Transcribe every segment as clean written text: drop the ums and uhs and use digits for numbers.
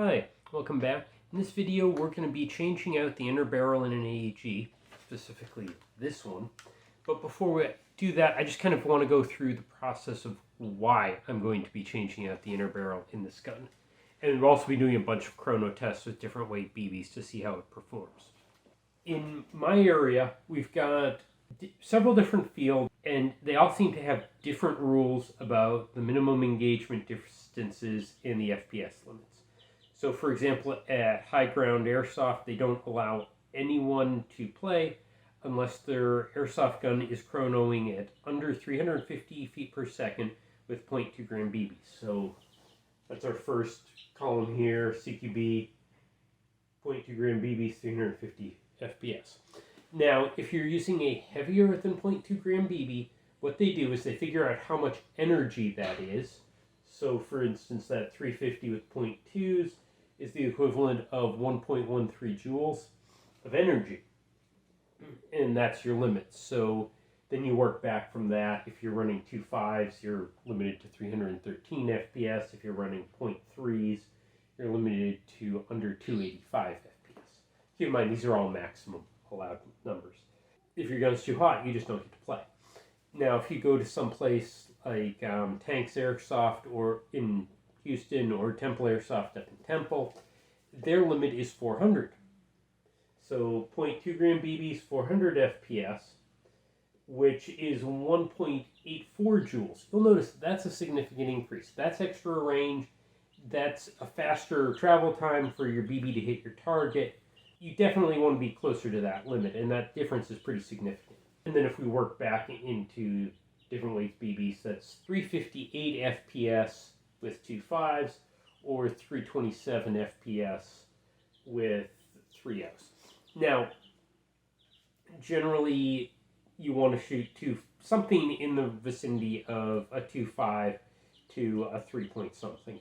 Hi, welcome back. In this video we're going to be changing out the inner barrel in an AEG, specifically this one. But before we do that, I just kind of want to go through the process of why I'm going to be changing out the inner barrel in this gun. And we'll also be doing a bunch of chrono tests with different weight BBs to see how it performs. In my area, we've got several different fields, and they all seem to have different rules about the minimum engagement distances and the FPS limits. So for example, at high ground airsoft, they don't allow anyone to play unless their airsoft gun is chronoing at under 350 feet per second with 0.2 gram BBs. So that's our first column here, CQB, 0.2 gram BBs, 350 FPS. Now, if you're using a heavier than 0.2 gram BB, what they do is they figure out how much energy that is. So for instance, that 350 with 0.2s is the equivalent of 1.13 joules of energy. And that's your limit. So then you work back from that. If you're running 2.5s, you're limited to 313 FPS. If you're running 0.3s, you're limited to under 285 FPS. Keep in mind, these are all maximum allowed numbers. If your gun's too hot, you just don't get to play. Now, if you go to some place like Tanks Airsoft or in Houston or Temple Airsoft up in Temple, their limit is 400. So 0.2 gram BBs, 400 FPS, which is 1.84 joules. You'll notice that's a significant increase. That's extra range. That's a faster travel time for your BB to hit your target. You definitely want to be closer to that limit, and that difference is pretty significant. And then if we work back into different weights BBs, that's 358 FPS with 2.5s or 327 FPS with 3.0s. Now, generally, you want to shoot something in the vicinity of a 2.5 to a 3 point something.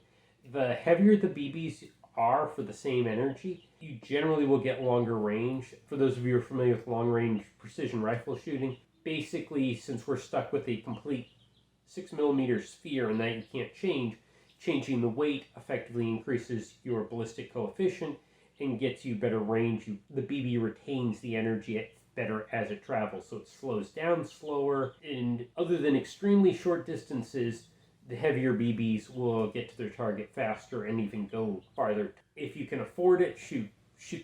The heavier the BBs are for the same energy, you generally will get longer range. For those of you who are familiar with long-range precision rifle shooting, basically, since we're stuck with a complete 6mm sphere and that you can't change, changing the weight effectively increases your ballistic coefficient and gets you better range. The BB retains the energy better as it travels, so it slows down slower. And other than extremely short distances, the heavier BBs will get to their target faster and even go farther. If you can afford it, shoot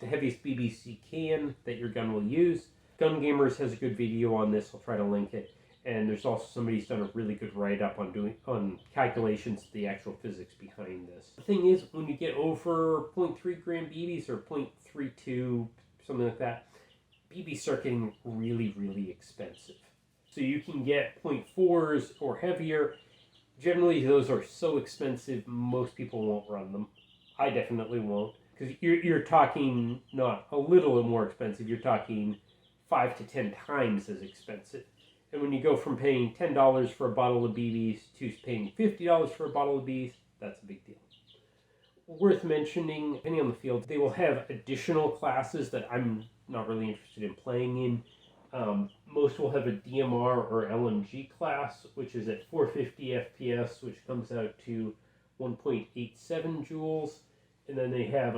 the heaviest BBs you can that your gun will use. Gun Gamers has a good video on this. I'll try to link it. And there's also somebody who's done a really good write-up on calculations, the actual physics behind this. The thing is, when you get over 0.3 gram BBs or 0.32, something like that, BBs start getting really, really expensive. So you can get 0.4s or heavier. Generally, those are so expensive, most people won't run them. I definitely won't. Because you're talking not a little more expensive, you're talking 5 to 10 times as expensive. And when you go from paying $10 for a bottle of BBs to paying $50 for a bottle of BBs, that's a big deal. Worth mentioning, depending on the field, they will have additional classes that I'm not really interested in playing in. Most will have a DMR or LMG class, which is at 450 FPS, which comes out to 1.87 joules. And then they have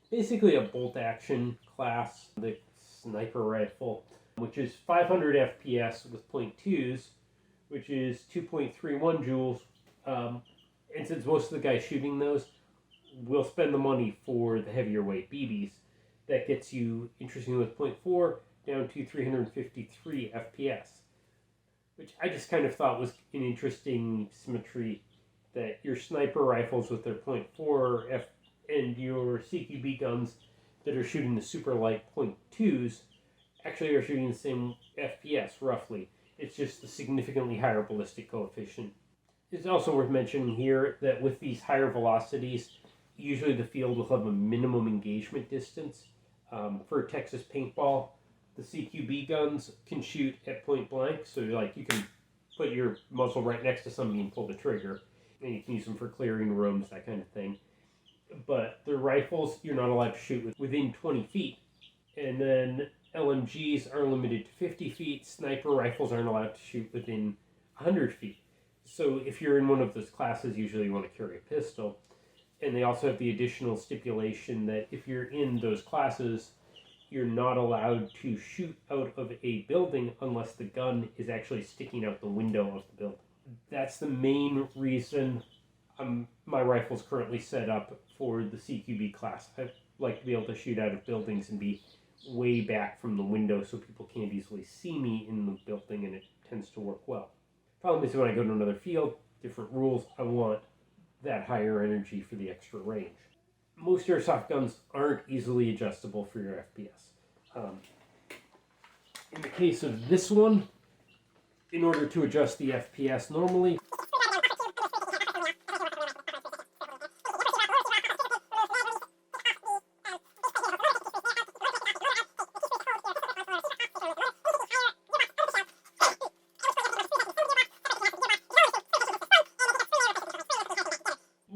basically a bolt action class, the sniper rifle, which is 500 FPS with 0.2s, which is 2.31 joules. And since most of the guys shooting those will spend the money for the heavier weight BBs, that gets you, interestingly, with 0.4 down to 353 FPS, which I just kind of thought was an interesting symmetry, that your sniper rifles with their 0.4 and your CQB guns that are shooting the super light 0.2s actually are shooting the same FPS, roughly. It's just the significantly higher ballistic coefficient. It's also worth mentioning here that with these higher velocities, usually the field will have a minimum engagement distance. For Texas paintball, the CQB guns can shoot at point blank, so you can put your muzzle right next to somebody and pull the trigger, and you can use them for clearing rooms, that kind of thing. But the rifles, you're not allowed to shoot within 20 feet. And then LMGs are limited to 50 feet. Sniper rifles aren't allowed to shoot within 100 feet. So if you're in one of those classes, usually you want to carry a pistol. And they also have the additional stipulation that if you're in those classes, you're not allowed to shoot out of a building unless the gun is actually sticking out the window of the building. That's the main reason my rifle's currently set up for the CQB class. I like to be able to shoot out of buildings and be way back from the window so people can't easily see me in the building, and it tends to work well. Problem is when I go to another field, different rules, I want that higher energy for the extra range. Most airsoft guns aren't easily adjustable for your FPS. In the case of this one, in order to adjust the FPS normally,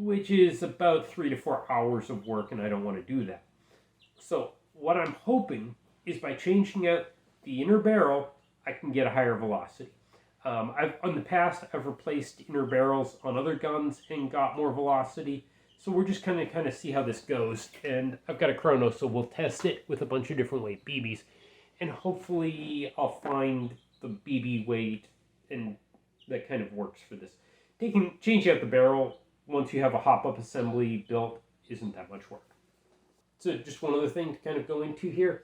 which is about 3 to 4 hours of work, and I don't want to do that. So what I'm hoping is by changing out the inner barrel, I can get a higher velocity. In the past, I've replaced inner barrels on other guns and got more velocity. So we're just kind of see how this goes. And I've got a Chrono, so we'll test it with a bunch of different weight BBs. And hopefully I'll find the BB weight and that kind of works for this. Changing out the barrel once you have a hop-up assembly built isn't that much work. So just one other thing to kind of go into here.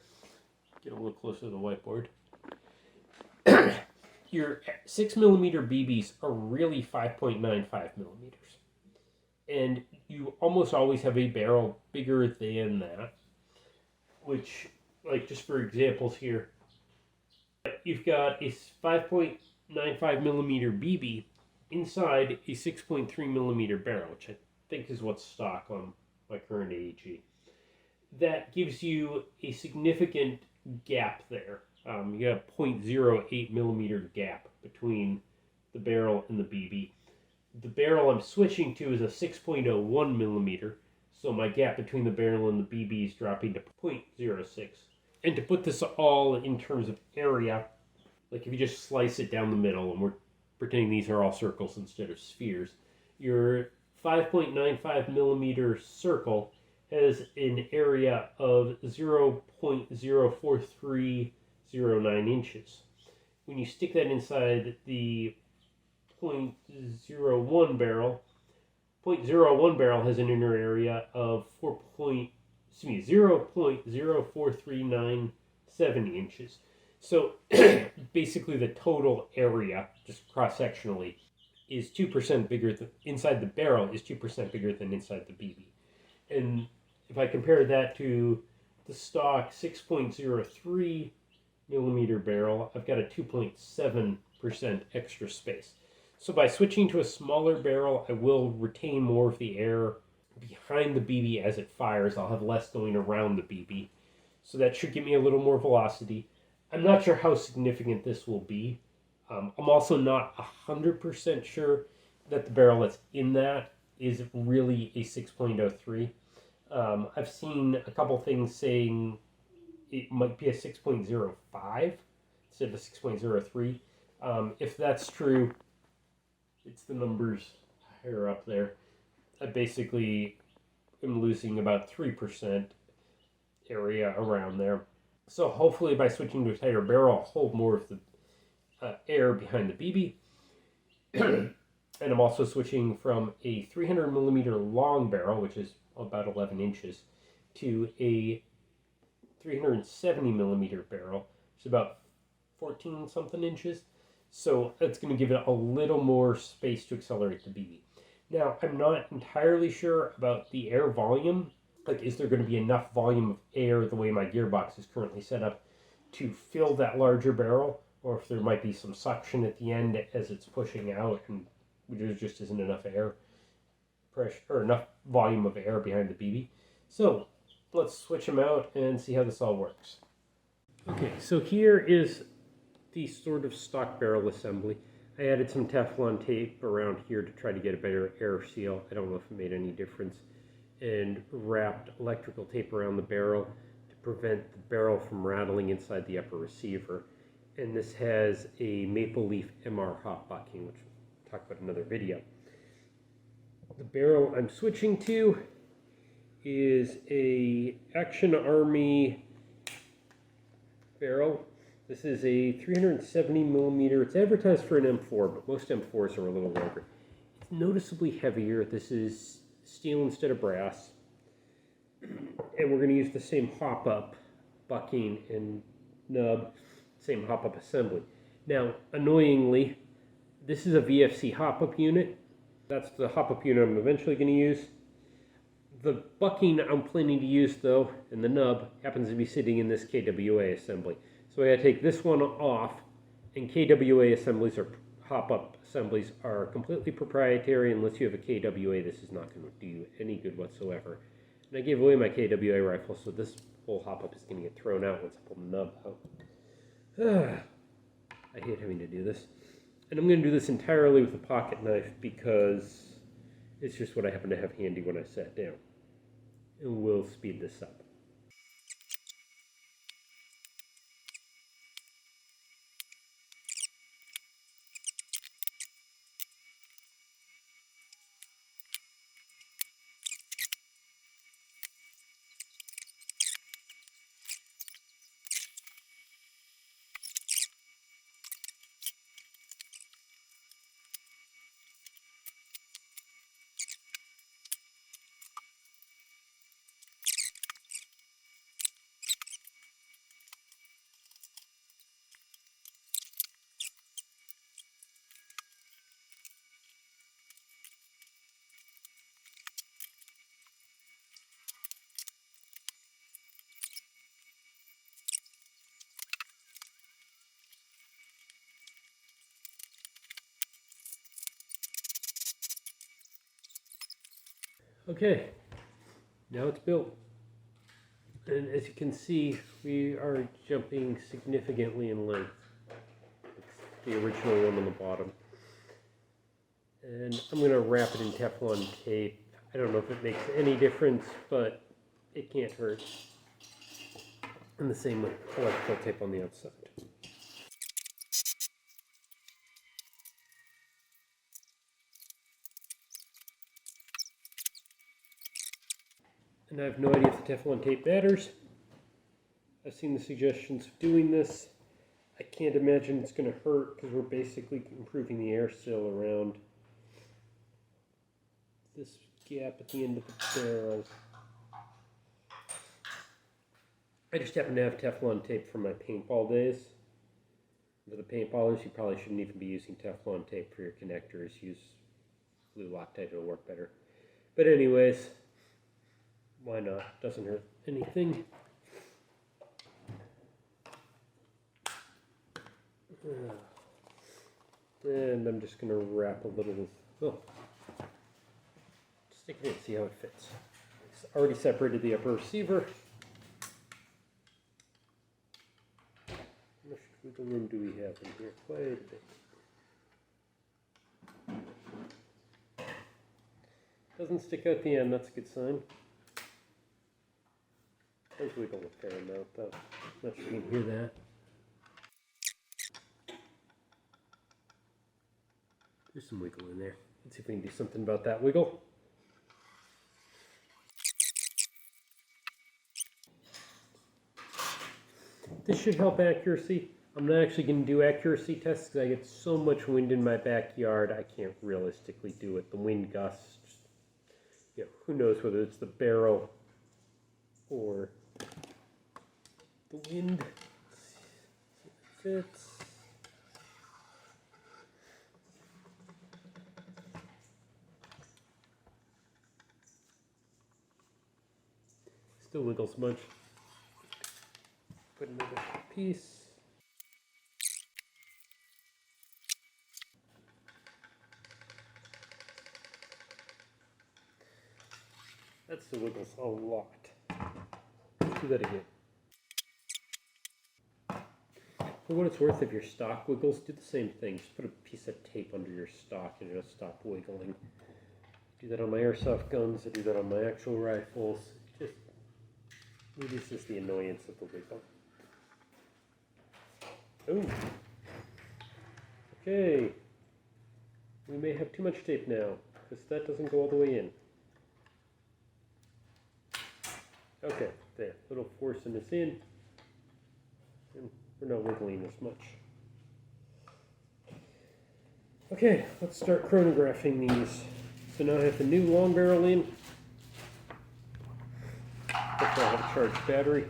Get a little closer to the whiteboard. Your 6mm BBs are really 5.95 millimeters. And you almost always have a barrel bigger than that. Which, like just for examples here, you've got a 5.95 millimeter BB inside a 6.3 millimeter barrel, which I think is what's stock on my current AEG. That gives you a significant gap there. You got a 0.08 millimeter gap between the barrel and the BB. The barrel I'm switching to is a 6.01 millimeter, so my gap between the barrel and the BB is dropping to 0.06. And to put this all in terms of area, like if you just slice it down the middle, and we're pretending these are all circles instead of spheres, your 5.95 millimeter circle has an area of 0.04309 inches. When you stick that inside the 0.01 barrel, 0.01 barrel has an inner area of 0.04397 inches. So basically the total area, just cross-sectionally, is 2% bigger than, inside the barrel is 2% bigger than inside the BB. And if I compare that to the stock 6.03 millimeter barrel, I've got a 2.7% extra space. So by switching to a smaller barrel, I will retain more of the air behind the BB as it fires. I'll have less going around the BB. So that should give me a little more velocity. I'm not sure how significant this will be. I'm also not 100% sure that the barrel that's in that is really a 6.03. I've seen a couple things saying it might be a 6.05 instead of a 6.03. If that's true, it's the numbers higher up there. I basically am losing about 3% area around there. So hopefully by switching to a tighter barrel, I'll hold more of the air behind the BB. And I'm also switching from a 300 millimeter long barrel, which is about 11 inches, to a 370 millimeter barrel, which is about 14 something inches. So that's going to give it a little more space to accelerate the BB. Now, I'm not entirely sure about the air volume. Like, is there going to be enough volume of air the way my gearbox is currently set up to fill that larger barrel? Or if there might be some suction at the end as it's pushing out and there just isn't enough air pressure or enough volume of air behind the BB. So let's switch them out and see how this all works. Okay, so here is the sort of stock barrel assembly. I added some Teflon tape around here to try to get a better air seal. I don't know if it made any difference. And wrapped electrical tape around the barrel to prevent the barrel from rattling inside the upper receiver. And this has a maple leaf MR hot bucking, which we'll talk about in another video. The barrel I'm switching to is a Action Army barrel. This is a 370 millimeter. It's advertised for an M4, but most M4s are a little longer. It's noticeably heavier. This is steel instead of brass. And we're going to use the same hop-up bucking and nub, same hop-up assembly. Now, annoyingly, this is a VFC hop-up unit. That's the hop-up unit I'm eventually going to use. The bucking I'm planning to use, though, and the nub, happens to be sitting in this KWA assembly. So I got to take this one off, and KWA assemblies or hop-up assemblies are completely proprietary. Unless you have a KWA, this is not going to do you any good whatsoever. And I gave away my KWA rifle, so this whole hop-up is going to get thrown out once I pull the nub out. I hate having to do this. And I'm going to do this entirely with a pocket knife because it's just what I happen to have handy when I sat down. And we'll speed this up. Okay, now it's built. And as you can see, we are jumping significantly in length. It's the original one on the bottom. And I'm going to wrap it in Teflon tape. I don't know if it makes any difference, but it can't hurt. And the same with electrical tape on the outside. And I have no idea if the Teflon tape matters. I've seen the suggestions of doing this. I can't imagine it's going to hurt because we're basically improving the air seal around this gap at the end of the barrel. I just happen to have Teflon tape from my paintball days. For the paintballers, you probably shouldn't even be using Teflon tape for your connectors. Use glue Loctite, it'll work better. But anyways, why not? Doesn't hurt anything. And I'm just going to wrap a little with, stick it in, see how it fits. It's already separated the upper receiver. How much wiggle room do we have in here? Quite a bit. Doesn't stick out the end, that's a good sign. There's wiggle a fair amount though. Not sure you can hear that. There's some wiggle in there. Let's see if we can do something about that wiggle. This should help accuracy. I'm not actually going to do accuracy tests because I get so much wind in my backyard I can't realistically do it. The wind gusts, who knows whether it's the barrel or the wind. Let's see if it fits. Still wiggles much. Put another piece. That still wiggles a lot. Let's do that again. For what it's worth, if your stock wiggles, do the same thing. Just put a piece of tape under your stock and it'll stop wiggling. I do that on my airsoft guns. I do that on my actual rifles. It just reduces the annoyance of the wiggle. Ooh. Okay. We may have too much tape now, because that doesn't go all the way in. Okay, there, little forcing this in, and we're not wiggling as much. Okay, let's start chronographing these. So now I have the new long barrel in. Hopefully I have a charged battery.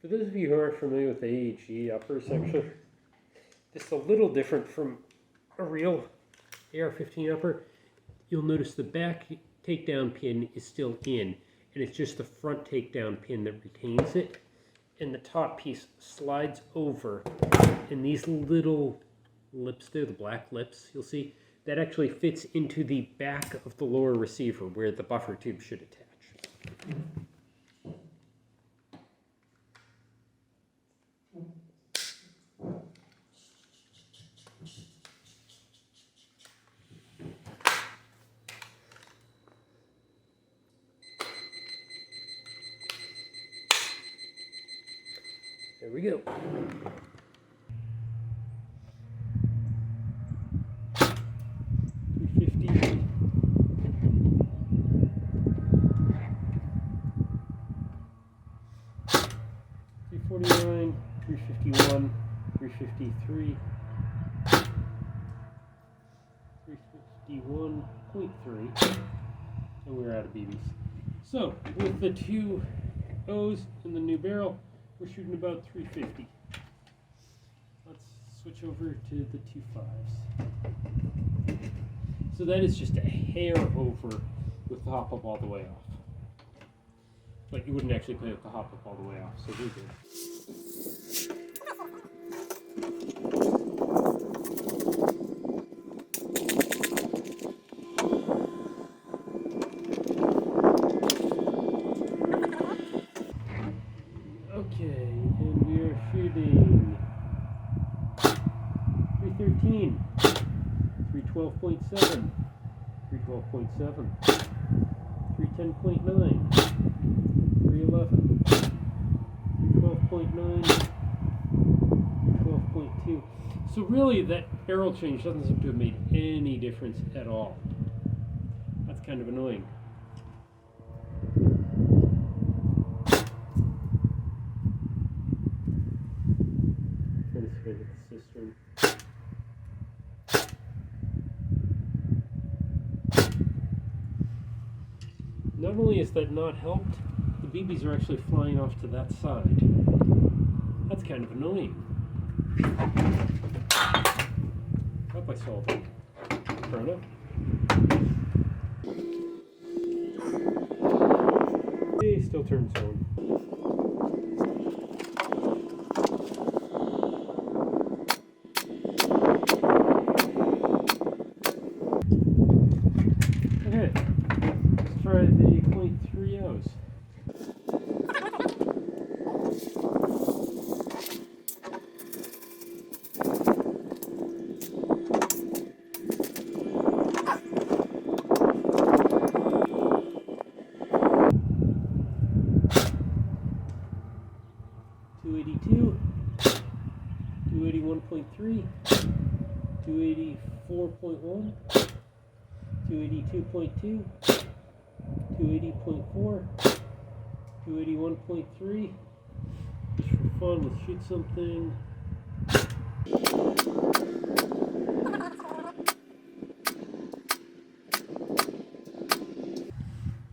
For those of you who aren't familiar with the AEG upper section, this is a little different from a real AR-15 upper. You'll notice the back takedown pin is still in, and it's just the front takedown pin that retains it. And the top piece slides over, and these little lips there, the black lips, you'll see, that actually fits into the back of the lower receiver where the buffer tube should attach. There we go. $349, $351, $353, $351.3, and we're out of BBs. So with the two O's in the new barrel, we're shooting about 350. Let's switch over to the two 5s. So that is just a hair over with the hop up all the way off. But you wouldn't actually play with the hop up all the way off, so we're good. Okay, and we are shooting 313, 312.7, 312.7, 310.9, 311, 312.9, 312.2. So really that barrel change doesn't seem to have made any difference at all. That's kind of annoying. With the cistern. Not only is that not helped, the BBs are actually flying off to that side. That's kind of annoying. Hope I solved it. Chrono. Hey, still turns on. Okay, let's try the 0.30s. $282, $281.3, $284.1, 282.2, 280.4, 281.3. Just for fun, let's shoot something.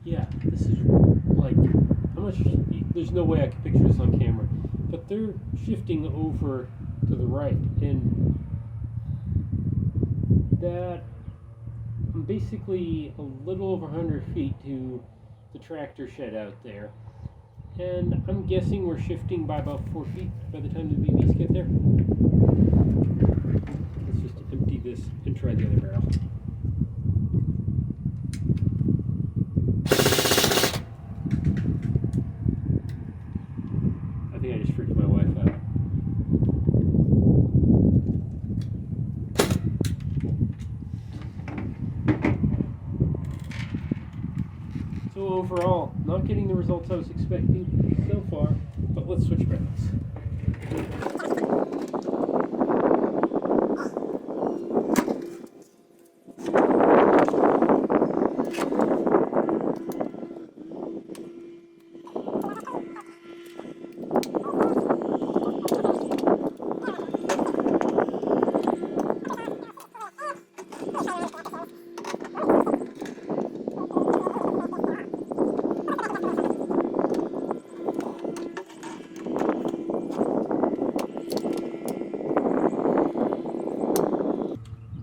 Yeah, this is like, I'm not sure, there's no way I could picture this on camera, but they're shifting over to the right, and that I'm basically a little over 100 feet to the tractor shed out there, and I'm guessing we're shifting by about 4 feet by the time the BBs get there. Let's just empty this and try the other barrel. I think I just freaked my wife out. So So overall, not getting the results I was expecting so far, but let's switch barrels.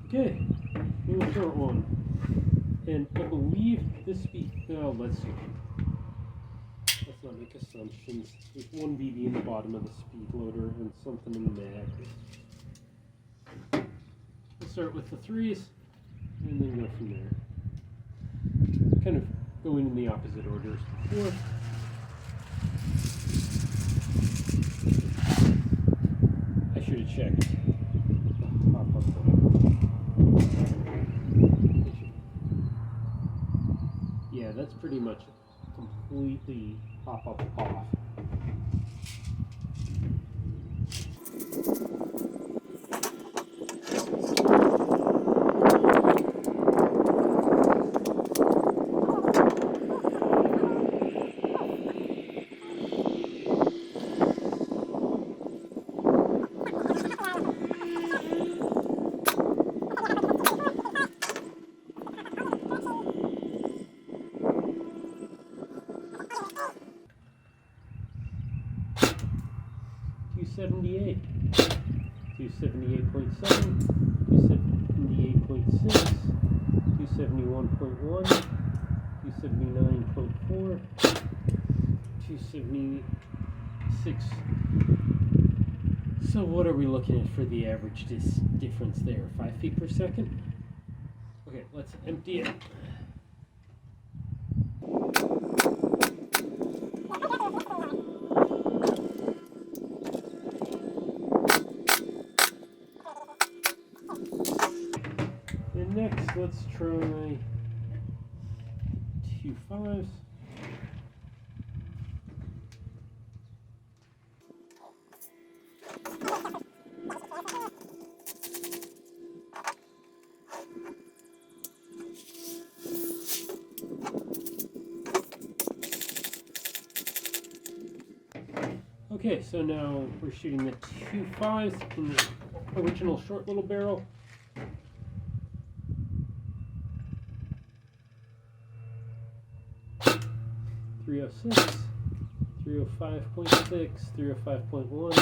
Okay, little short one. And I believe this speed, let's see. Let's not make assumptions. There's one BB in the bottom of the speed loader and something in the mag. We'll start with the 3s and then go from there. Kind of going in the opposite order as before. I should have checked. Yeah, that's pretty much completely pop up off. $278, $278.7, $278.6, $271.1, $279.4, $276. So what are we looking at for the average difference there? 5 feet per second? Okay, let's empty it. And next, let's try 2 5s. Okay, so now we're shooting the 2 5s in the original short little barrel. .306, 305.6, 305.1,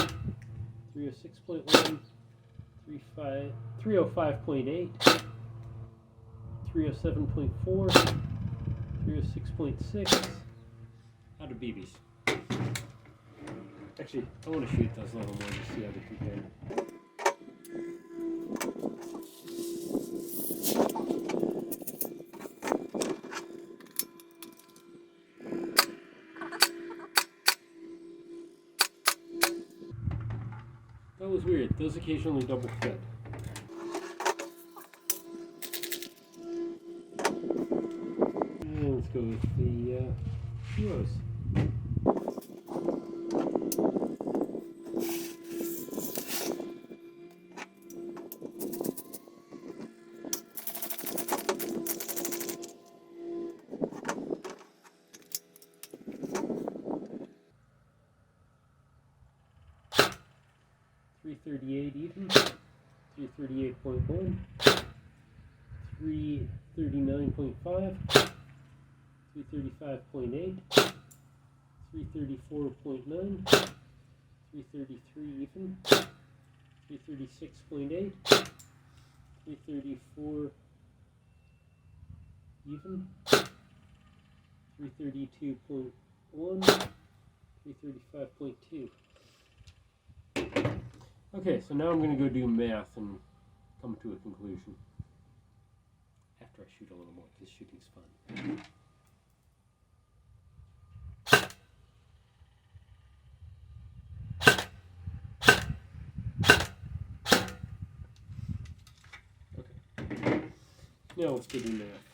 306.1, 305.8, 307.4, 306.6, out of BBs. Actually, I want to shoot those a little more to see how they compare. That was weird. Those occasionally double fed. And let's go with the duos. .338 even, 338.1, 339.5, 335.8, 334.9, 333 even, 336.8, 334 even, 332.1, 335.2. Okay, so now I'm going to go do math and come to a conclusion. After I shoot a little more, because shooting's fun. Okay. Now let's go do math.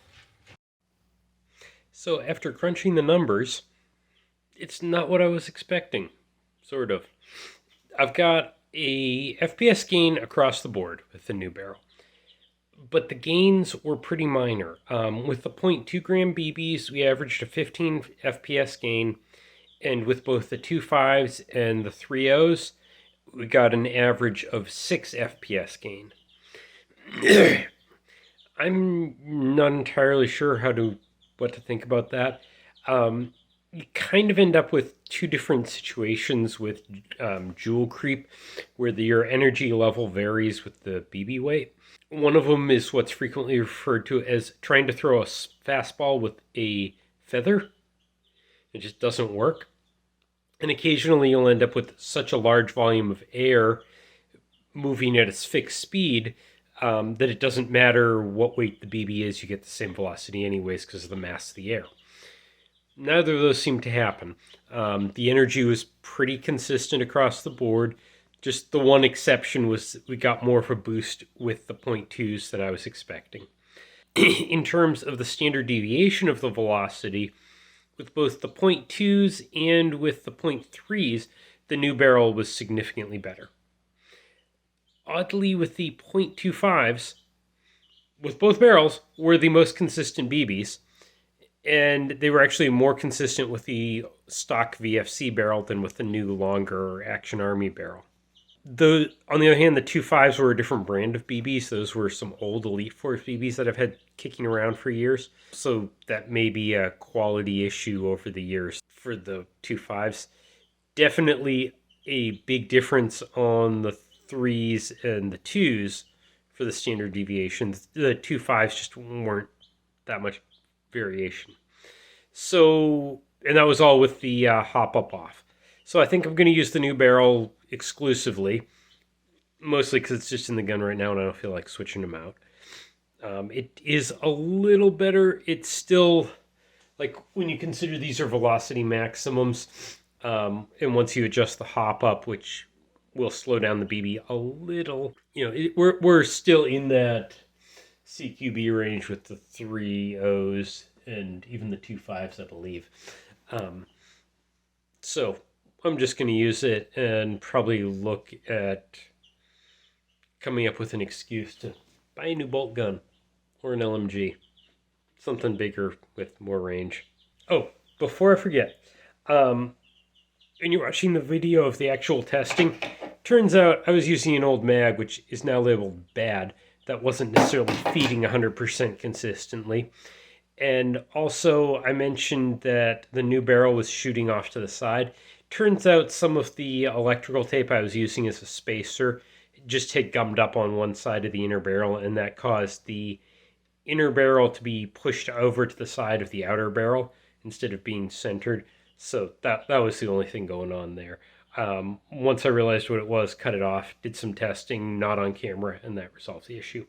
So after crunching the numbers, it's not what I was expecting, sort of. I've got a FPS gain across the board with the new barrel, but the gains were pretty minor. With the 0.2 gram BBs, we averaged a 15 FPS gain, and with both the 2.5s and the 3.0s, we got an average of 6 FPS gain. I'm not entirely sure what to think about that. You kind of end up with two different situations with jewel creep, where your energy level varies with the BB weight. One of them is what's frequently referred to as trying to throw a fastball with a feather. It just doesn't work. And occasionally you'll end up with such a large volume of air moving at its fixed speed that it doesn't matter what weight the BB is, you get the same velocity anyways because of the mass of the air. Neither of those seemed to happen. The energy was pretty consistent across the board. Just the one exception was we got more of a boost with the 0.2s than I was expecting. In terms of the standard deviation of the velocity, with both the 0.2s and with the 0.3s, the new barrel was significantly better. Oddly, with the 0.25s, with both barrels, were the most consistent BBs, and they were actually more consistent with the stock VFC barrel than with the new longer Action Army barrel. On the other hand, the 2.5s were a different brand of BBs. Those were some old Elite Force BBs that I've had kicking around for years. So that may be a quality issue over the years for the 2.5s. Definitely a big difference on the 3s and the 2s for the standard deviations. The 2.5s just weren't that much variation. So, and that was all with the hop up off. So I think I'm going to use the new barrel exclusively, mostly because it's just in the gun right now and I don't feel like switching them out. It is a little better. It's still, like, when you consider these are velocity maximums, and once you adjust the hop up, which will slow down the BB a little, we're still in that CQB range with the 3.0s and even the 2.5s, I believe. So I'm just going to use it and probably look at coming up with an excuse to buy a new bolt gun or an LMG. Something bigger with more range. Oh, before I forget, when you're watching the video of the actual testing, turns out I was using an old mag, which is now labeled bad, that wasn't necessarily feeding 100% consistently. And also, I mentioned that the new barrel was shooting off to the side. Turns out some of the electrical tape I was using as a spacer just had gummed up on one side of the inner barrel, and that caused the inner barrel to be pushed over to the side of the outer barrel instead of being centered. So that was the only thing going on there. Once I realized what it was, cut it off, did some testing, not on camera, and that resolved the issue.